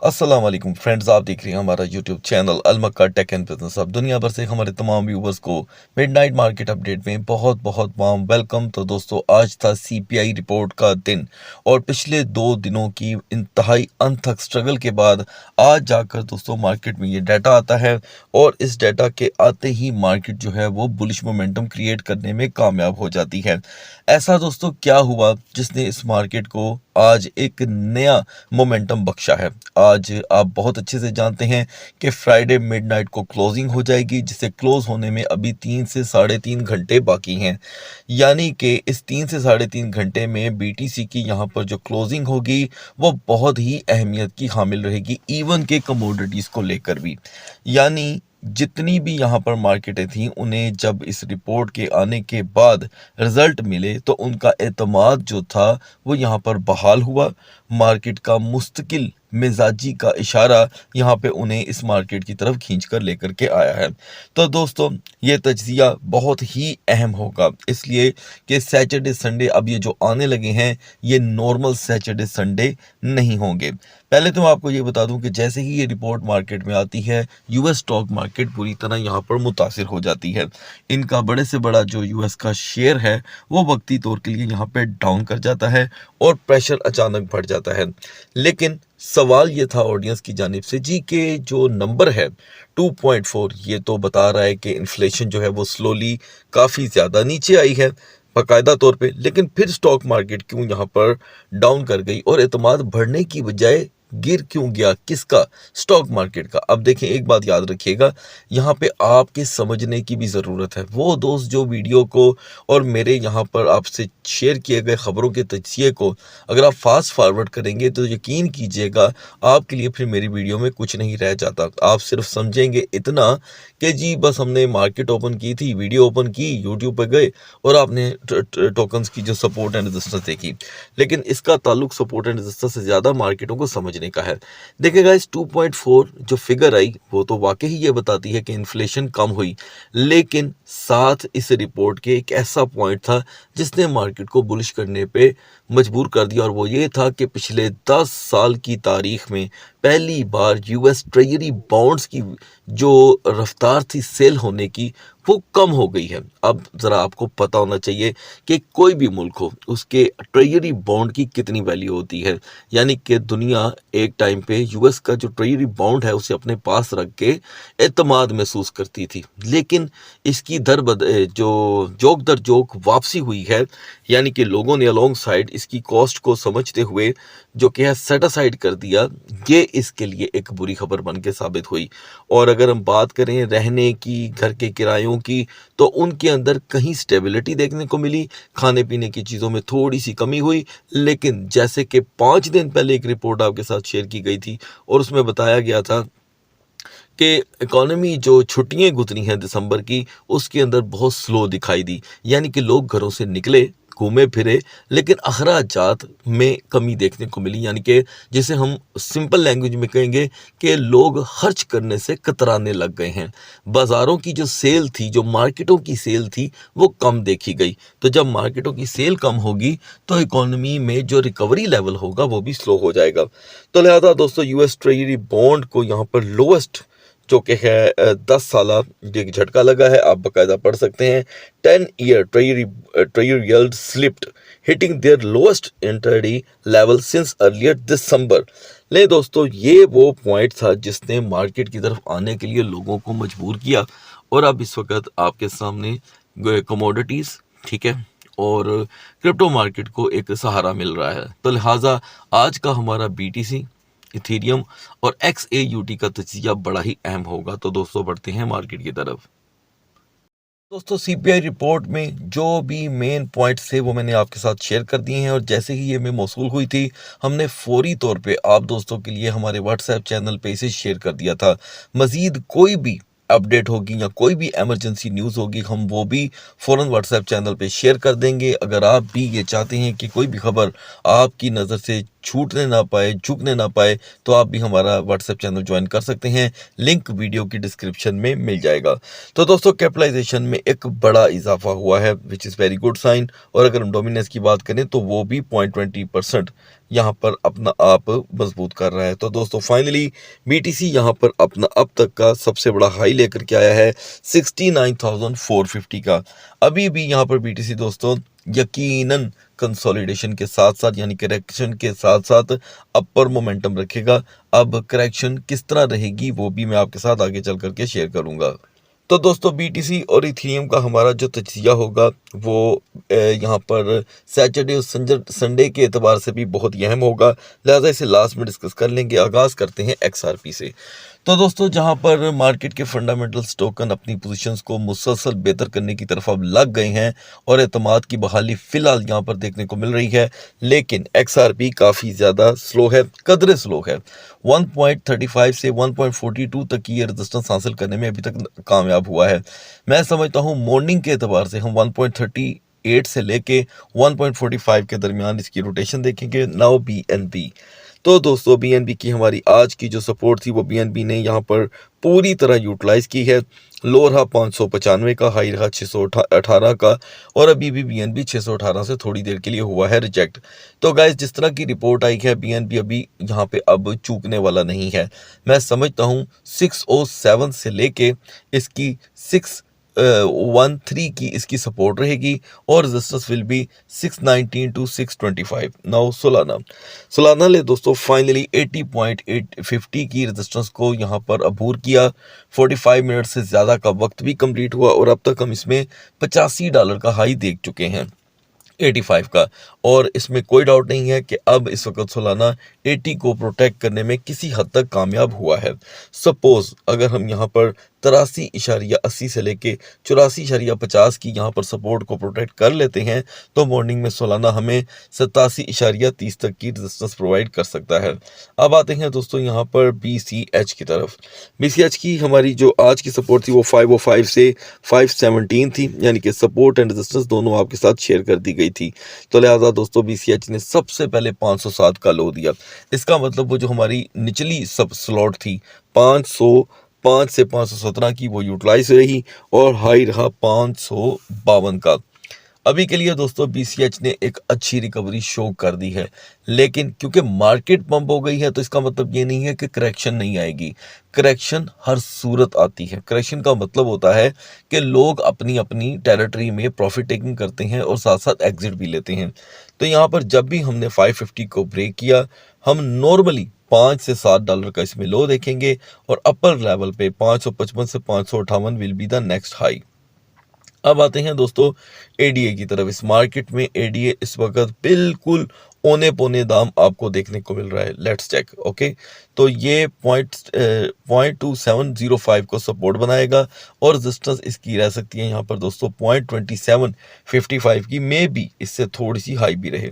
अस्सलाम वालेकुम फ्रेंड्स, आप देख रहे हैं हमारा यूट्यूब चैनल अलमक्का टेक एंड बिजनेस। अब दुनिया भर से हमारे तमाम व्यूवर्स को मिडनाइट मार्केट अपडेट में बहुत बहुत वार्म वेलकम। तो दोस्तों, आज था सीपीआई रिपोर्ट का दिन और पिछले 2 दिनों की इंतहाई अनथक स्ट्रगल के बाद आज जाकर दोस्तों मार्केट में ये डाटा आता है और इस डाटा के आते ही मार्केट जो है वो बुलिश मोमेंटम क्रिएट करने में कामयाब हो जाती है। ऐसा दोस्तों क्या हुआ जिसने इस मार्केट को आज एक नया मोमेंटम बख्शा है? आज आप बहुत अच्छे से जानते हैं कि फ्राइडे मिडनाइट को क्लोजिंग हो जाएगी, जिसे क्लोज होने में अभी 3 से 3.5 घंटे बाकी हैं। यानी कि इस 3 से 3.5 घंटे में बीटीसी की यहाँ पर जो क्लोजिंग होगी वो बहुत ही अहमियत की हामिल रहेगी, इवन के कमोडिटीज़ को लेकर भी। यानी जितनी भी यहाँ पर मार्केटें थीं, उन्हें जब इस रिपोर्ट के आने के बाद रिजल्ट मिले तो उनका एतमाद जो था वो यहाँ पर बहाल हुआ। मार्केट का मुस्तकिल मिजाजी का इशारा यहाँ पे उन्हें इस मार्केट की तरफ खींच कर लेकर के आया है। तो दोस्तों, ये तज्जिया बहुत ही अहम होगा, इसलिए कि सैटरडे संडे अब ये जो आने लगे हैं ये नॉर्मल सैटरडे संडे नहीं होंगे। पहले तो मैं आपको ये बता दूं कि जैसे ही ये रिपोर्ट मार्केट में आती है, यूएस स्टॉक मार्केट पूरी तरह यहाँ पर मुतासिर हो जाती है। इनका बड़े से बड़ा जो यूएस का शेयर है वो वक्ती तौर के लिए यहाँ पे डाउन कर जाता है और प्रेशर अचानक बढ़ जाता है। लेकिन सवाल ये था ऑडियंस की जानिब से जी के जो नंबर है 2.4, ये तो बता रहा है कि इन्फ्लेशन जो है वो स्लोली काफ़ी ज़्यादा नीचे आई है बाकायदा तौर पे। लेकिन फिर स्टॉक मार्केट क्यों यहाँ पर डाउन कर गई और एतमाद बढ़ने की बजाय गिर क्यों गया? किसका? स्टॉक मार्केट का। अब देखें, एक बात याद रखिएगा, यहाँ पे आपके समझने की भी ज़रूरत है। वो दोस्त जो वीडियो को और मेरे यहाँ पर आपसे शेयर किए गए ख़बरों के तज्जिए को अगर आप फास्ट फॉरवर्ड करेंगे तो यकीन कीजिएगा आपके लिए फिर मेरी वीडियो में कुछ नहीं रह जाता। आप सिर्फ समझेंगे इतना कि जी बस हमने मार्केट ओपन की थी, वीडियो ओपन की, यूट्यूब पर गए और आपने टोकन्स की जो सपोर्ट एंड रेजिस्टेंस देखी। लेकिन इसका ताल्लुक सपोर्ट एंड रेजिस्टेंस से ज़्यादा मार्केटों को समझने का है। देखिएगा, इस 2.4 जो फिगर आई वो तो वाकई ही ये बताती है कि इन्फ्लेशन कम हुई, लेकिन साथ इस रिपोर्ट के एक ऐसा पॉइंट था जिसने मार्केट को बुलिश करने पे मजबूर कर दिया, और वो ये था कि पिछले 10 साल की तारीख में पहली बार यूएस ट्रेजरी बॉन्ड्स की जो रफ्तार थी सेल होने की वो कम हो गई है। अब ज़रा आपको पता होना चाहिए कि कोई भी मुल्क हो उसके ट्रेजरी बॉन्ड की कितनी वैल्यू होती है। यानी कि दुनिया एक टाइम पे यूएस का जो ट्रेजरी बॉन्ड है उसे अपने पास रख के एतमाद महसूस करती थी, लेकिन इसकी जो जोक दर जोक वापसी हुई है। यानी कि लोगों ने अलोंग साइड इसकी कॉस्ट को समझते हुए जो कि है सेट असाइड कर दिया। ये इसके लिए एक बुरी खबर बन के साबित हुई। और अगर हम बात करें रहने की, घर के किरायों की, तो उनके अंदर कहीं स्टेबिलिटी देखने को मिली, खाने पीने की चीज़ों में थोड़ी सी कमी हुई। लेकिन जैसे कि 5 दिन पहले एक रिपोर्ट आपके साथ शेयर की गई थी और उसमें बताया गया था कि इकॉनमी जो छुट्टियां गुजरी हैं दिसंबर की, उसके अंदर बहुत स्लो दिखाई दी। यानी कि लोग घरों से निकले, घूमे फिरे, लेकिन अखराजात में कमी देखने को मिली। यानी कि जिसे हम सिंपल लैंग्वेज में कहेंगे कि लोग खर्च करने से कतराने लग गए हैं। बाज़ारों की जो सेल थी, जो मार्केटों की सेल थी, वो कम देखी गई। तो जब मार्केटों की सेल कम होगी तो इकॉनमी में जो रिकवरी लेवल होगा वो भी स्लो हो जाएगा। तो लिहाजा दोस्तों, यूएस ट्रेजरी बॉन्ड को यहाँ पर लोएस्ट जो कि है 10 साला एक झटका लगा है। आप बाकायदा पढ़ सकते हैं, 10-year treasury yield slipped hitting their lowest intraday level since earlier December. ले दोस्तों, ये वो पॉइंट था जिसने मार्केट की तरफ आने के लिए लोगों को मजबूर किया। और अब इस वक्त आपके सामने कमोडिटीज़, ठीक है, और क्रिप्टो मार्केट को एक सहारा मिल रहा है। तो लिहाजा आज का हमारा बीटीसी, इथेरियम और XAUT का तजिया बड़ा ही अहम होगा। तो दोस्तों, बढ़ते हैं मार्केट की तरफ। दोस्तों, सीपीआई रिपोर्ट में जो भी मेन पॉइंट्स थे वो मैंने आपके साथ शेयर कर दिए हैं, और जैसे ही ये में मौसूल हुई थी हमने फौरी तौर पे आप दोस्तों के लिए हमारे व्हाट्सएप चैनल पे इसे शेयर कर दिया था। मज़ीद कोई भी अपडेट होगी या कोई भी एमरजेंसी न्यूज़ होगी हम वो भी फ़ौरन व्हाट्सएप चैनल पे शेयर कर देंगे। अगर आप भी ये चाहते हैं कि कोई भी खबर आपकी नज़र से छूटने ना पाए, झुकने ना पाए, तो आप भी हमारा व्हाट्सएप चैनल ज्वाइन कर सकते हैं। लिंक वीडियो की डिस्क्रिप्शन में मिल जाएगा। तो दोस्तों कैपिटलाइजेशन में एक बड़ा इजाफा हुआ है which is very good sign. और अगर हम डोमिनेंस की बात करें तो वो भी 0.20% यहाँ पर अपना आप मजबूत कर रहा है। तो दोस्तों फाइनली BTC यहाँ पर अपना अब तक का सबसे बड़ा हाई लेकर के आया है 69,450 का। अभी भी यहाँ पर BTC दोस्तों यकीनन कंसोलिडेशन के साथ साथ यानी करेक्शन के साथ साथ अपर मोमेंटम रखेगा। अब करेक्शन किस तरह रहेगी वो भी मैं आपके साथ आगे चल करके शेयर करूंगा। तो दोस्तों BTC और इथेरियम का हमारा जो तजिया होगा वो यहाँ पर सैटरडे और संडे के एतबार से भी बहुत अहम होगा, लिहाजा इसे लास्ट में डिस्कस कर लेंगे। आगाज़ करते हैं XRP से। तो दोस्तों जहां पर मार्केट के फंडामेंटल्स टोकन अपनी पोजीशंस को मुसलसल बेहतर करने की तरफ अब लग गए हैं और एतमाद की बहाली फिलहाल यहां पर देखने को मिल रही है, लेकिन XRP काफ़ी ज़्यादा स्लो है, कदरे स्लो है। 1.35 से 1.42 तक की ये रेजिस्टेंस हासिल करने में अभी तक कामयाब हुआ है। मैं समझता हूँ मॉर्निंग के एतबार से हम 1.38 से लेके 1.45 के दरमियान इसकी रोटेशन देखेंगे। Now BNB। तो दोस्तों BNB की हमारी आज की जो सपोर्ट थी वो BNB ने यहाँ पर पूरी तरह यूटिलाइज की है। लो रहा 595 का, हाई रहा 618 का, और अभी भी BNB 618 से थोड़ी देर के लिए हुआ है रिजेक्ट। तो गाइस जिस तरह की रिपोर्ट आई है BNB अभी यहाँ पे अब चूकने वाला नहीं है। मैं समझता हूँ 607 से लेके इसकी 613 की इसकी सपोर्ट रहेगी और resistance will be 619 to 625। Now Solana ले दोस्तों फाइनली 80.850 की रेजिस्टेंस को यहाँ पर अबूर किया। 45 मिनट से ज़्यादा का वक्त भी कंप्लीट हुआ और अब तक हम इसमें $85 का हाई देख चुके हैं 85 का, और इसमें कोई डाउट नहीं है कि अब इस वक्त सोलाना 80 को प्रोटेक्ट करने में किसी हद तक कामयाब हुआ है। सपोज अगर हम यहाँ पर 83.80 से लेके 84.50 की यहाँ पर सपोर्ट को प्रोटेक्ट कर लेते हैं तो मॉर्निंग में सोलाना हमें 87.30 तक की रेजिस्टेंस प्रोवाइड कर सकता है। अब आते हैं दोस्तों यहाँ पर BCH की तरफ। BCH की हमारी जो आज की सपोर्ट थी वो 505 से 517 थी, यानी कि सपोर्ट एंड रेजिस्टेंस दोनों आपके साथ शेयर कर दी गई थी। तो लिहाजा दोस्तों BCH ने सबसे पहले 507 का लो दिया। इसका मतलब वो जो हमारी निचली सब स्लॉट थी 505 से 517 की वो यूटिलाइज रही और हाई रहा 552 का। अभी के लिए दोस्तों BCH ने एक अच्छी रिकवरी शो कर दी है, लेकिन क्योंकि मार्केट पंप हो गई है तो इसका मतलब ये नहीं है कि करेक्शन नहीं आएगी। करेक्शन हर सूरत आती है। करेक्शन का मतलब होता है कि लोग अपनी अपनी टेरिटरी में प्रॉफिट टेकिंग करते हैं और साथ साथ एग्जिट भी लेते हैं। तो यहाँ पर जब भी हमने 550 को ब्रेक किया हम नॉर्मली $5 से $7 का इसमें लो देखेंगे और अपर लेवल पे 555 से 558 will be the next high. अब आते हैं दोस्तों ADA की तरफ। इस मार्केट में ADA इस वक्त बिल्कुल औने पौने दाम आपको देखने को मिल रहा है। Let's check. ओके, तो ये 0.2705 को सपोर्ट बनाएगा और रेजिस्टेंस इसकी रह सकती है यहाँ पर दोस्तों 0.2755 की, मे बी इससे थोड़ी सी हाई भी रहे।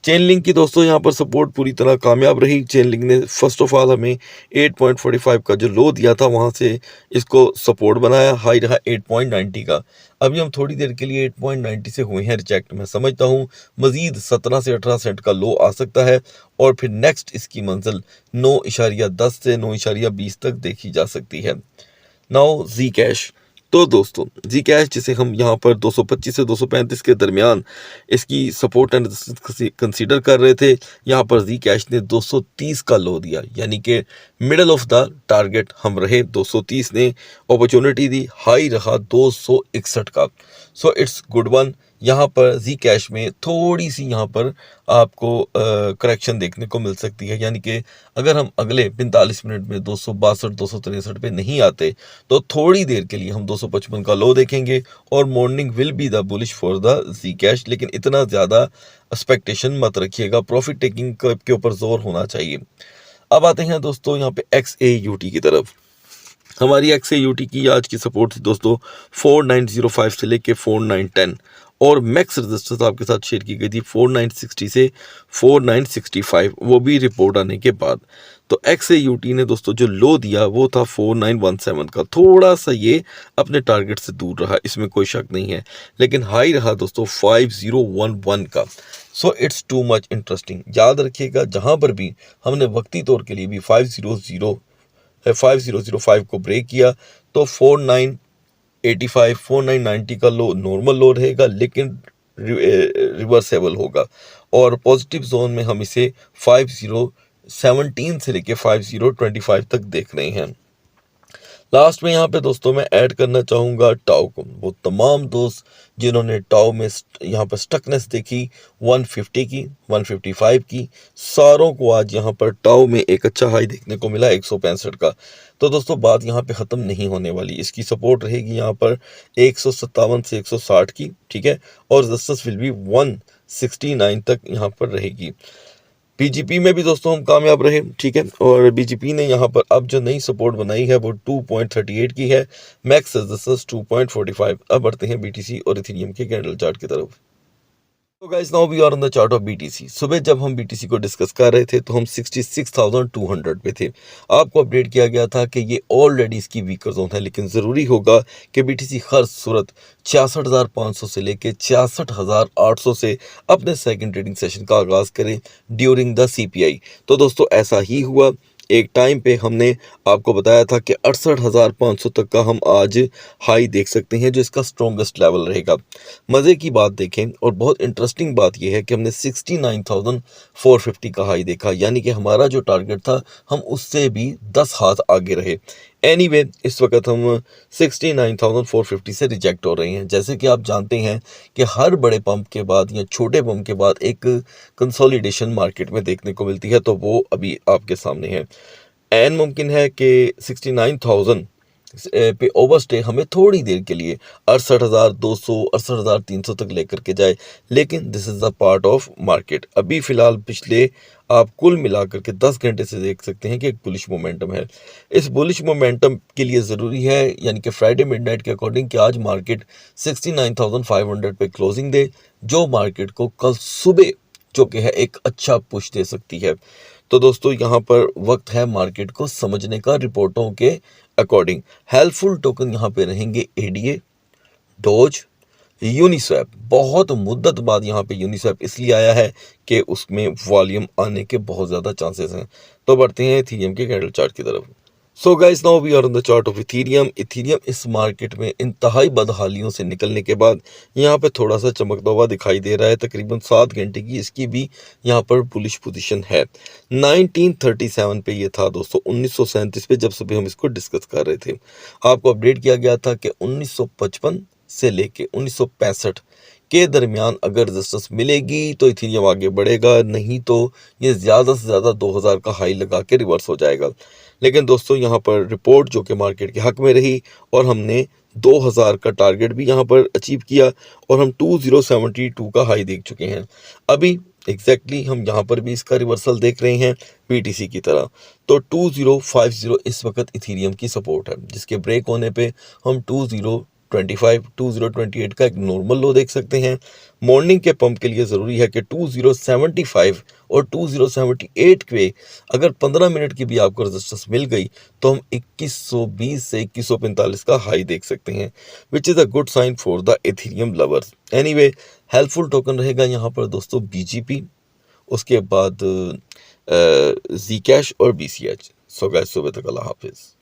चेन लिंक की दोस्तों यहाँ पर सपोर्ट पूरी तरह कामयाब रही। चेन लिंक ने फर्स्ट ऑफ ऑल हमें 8.45 का जो लो दिया था वहाँ से इसको सपोर्ट बनाया, हाई रहा 8.90 का। अभी हम थोड़ी देर के लिए 8.90 से हुए हैं रिजेक्ट। मैं समझता हूँ मजीद 17 से 18 सेंट का लो आ सकता है और फिर नेक्स्ट इसकी मंजिल 9.10 से 9.20 तक देखी जा सकती है। नाउ जी कैश। तो दोस्तों जी कैश जिसे हम यहाँ पर 225 से 235 के दरमियान इसकी सपोर्ट एंड कंसीडर कर रहे थे, यहाँ पर जी कैश ने 230 का लो दिया, यानी कि मिडल ऑफ द टारगेट हम रहे। 230 ने अपॉर्चुनिटी दी, हाई रहा 261 का। So it's good one. यहाँ पर जी कैश में थोड़ी सी यहाँ पर आपको करेक्शन देखने को मिल सकती है, यानी कि अगर हम अगले 45 मिनट में 262 263 पे नहीं आते तो थोड़ी देर के लिए हम 255 का लो देखेंगे और morning will be the bullish for the Zcash. लेकिन इतना ज़्यादा एक्सपेक्टेशन मत रखिएगा, प्रॉफिट टेकिंग के ऊपर जोर होना चाहिए। अब आते हैं दोस्तों यहाँ पे XAUT की तरफ। हमारी XAUT की आज की सपोर्ट थी दोस्तों 4905 से लेके 4910 और मैक्स रेजिस्टेंस आपके साथ शेयर की गई थी 4960 से 4965, वो भी रिपोर्ट आने के बाद। तो XAUT ने दोस्तों जो लो दिया वो था 4917 का। थोड़ा सा ये अपने टारगेट से दूर रहा, इसमें कोई शक नहीं है, लेकिन हाई रहा दोस्तों 5011 का। So it's too much interesting. याद रखिएगा, जहां पर भी हमने वक्ती तौर के लिए भी 5005 को ब्रेक किया तो 4985 4990 का लो नॉर्मल लो रहेगा, लेकिन रिवर्सेबल होगा। और पॉजिटिव जोन में हम इसे 5017 से लेके 5025 तक देख रहे हैं। लास्ट में यहाँ पे दोस्तों मैं ऐड करना चाहूँगा टाओ को। वो तमाम दोस्त जिन्होंने टाओ में यहाँ पर स्टकनेस देखी 150 की 155 की, सारों को आज यहाँ पर टाओ में एक अच्छा हाई देखने को मिला 165 का। तो दोस्तों बात यहाँ पे ख़त्म नहीं होने वाली, इसकी सपोर्ट रहेगी यहाँ पर 157 से 160 की, ठीक है। और रेजिस्टेंस विल बी 169 तक यहाँ पर रहेगी। बीजीपी में भी दोस्तों हम कामयाब रहे, ठीक है। और बीजीपी ने यहाँ पर अब जो नई सपोर्ट बनाई है वो 2.38 की है, मैक्स रेजिस्टेंस 2.45। अब बढ़ते हैं बीटीसी और इथेरियम के कैंडल चार्ट की तरफ। तो guys now we are on the chart of BTC. सुबह जब हम बीटीसी को डिस्कस कर रहे थे तो हम 66,200 पे थे। आपको अपडेट किया गया था कि ये ऑलरेडी इसकी वीकर जोन है, लेकिन ज़रूरी होगा कि बीटीसी हर सूरत 66,500 से लेके 66,800 से अपने सेकंड ट्रेडिंग सेशन का आगाज़ करें ड्यूरिंग द सीपीआई। तो दोस्तों ऐसा ही हुआ। एक टाइम पे हमने आपको बताया था कि 68,500 तक का हम आज हाई देख सकते हैं, जो इसका स्ट्रॉन्गेस्ट लेवल रहेगा। मज़े की बात देखें और बहुत इंटरेस्टिंग बात यह है कि हमने 69,450 का हाई देखा, यानी कि हमारा जो टारगेट था हम उससे भी 10 हाथ आगे रहे। एनीवे इस वक्त हम 69,450 से रिजेक्ट हो रहे हैं। जैसे कि आप जानते हैं कि हर बड़े पंप के बाद या छोटे पंप के बाद एक कंसोलिडेशन मार्केट में देखने को मिलती है, तो वो अभी आपके सामने है। एन मुमकिन है कि 69,000 पे ओवरस्टे हमें थोड़ी देर के लिए 68,200 68,300 तक लेकर के जाए, लेकिन this is the part of market. अभी फ़िलहाल पिछले आप कुल मिलाकर के 10 घंटे से देख सकते हैं कि एक बुलिश मोमेंटम है। इस बुलिश मोमेंटम के लिए ज़रूरी है, यानी कि फ्राइडे मिडनाइट के अकॉर्डिंग, कि आज मार्केट 69,500 पे क्लोजिंग दे, जो मार्केट को कल सुबह जो कि है एक अच्छा पुश दे सकती है। तो दोस्तों यहाँ पर वक्त है मार्केट को समझने का रिपोर्टों के अकॉर्डिंग। हेल्पफुल टोकन यहाँ पे रहेंगे एडीए, डोज, यूनिस्वैप। बहुत मुद्दत बाद यहाँ पे यूनिस्वैप इसलिए आया है कि उसमें वॉल्यूम आने के बहुत ज़्यादा चांसेस हैं। तो बढ़ते हैं इथेरियम के कैंडल चार्ट की तरफ। So guys now we are on the chart of Ethereum. Ethereum इस मार्केट में इंतहाई बदहालियों से निकलने के बाद यहाँ पे थोड़ा सा चमकता हुआ दिखाई दे रहा है। तकरीबन 7 घंटे की इसकी भी यहाँ पर बुलिश पोजीशन है। 1937 पे ये था दोस्तों, 1937 पे जब सुबह हम इसको डिस्कस कर रहे थे। आपको अपडेट किया गया था कि 1955 से लेके 1965 के दरमियान अगर रेजिस्टेंस मिलेगी तो इथेरियम आगे बढ़ेगा, नहीं तो ये ज़्यादा से ज़्यादा 2000 का हाई लगा के रिवर्स हो जाएगा। लेकिन दोस्तों यहाँ पर रिपोर्ट जो कि मार्केट के हक में रही और हमने 2000 का टारगेट भी यहाँ पर अचीव किया और हम 2072 का हाई देख चुके हैं। अभी एग्जैक्टली हम यहाँ पर भी इसका रिवर्सल देख रहे हैं बीटीसी की तरह। तो 2050 इस वक्त इथेरियम की सपोर्ट है, जिसके ब्रेक होने पे हम 2025 2028 का एक नॉर्मल लो देख सकते हैं। मॉर्निंग के पंप के लिए ज़रूरी है कि 2075 और 2078 पे अगर 15 मिनट की भी आपको रेजिस्टेंस मिल गई तो हम 2120 से 2145 का हाई देख सकते हैं, which is a good sign for the Ethereum lovers. Anyway helpful token रहेगा यहाँ पर दोस्तों बीजीपी, उसके बाद जी कैश और बीसीएच। सो गाइस सुबह तक अल्लाह हाफिज़।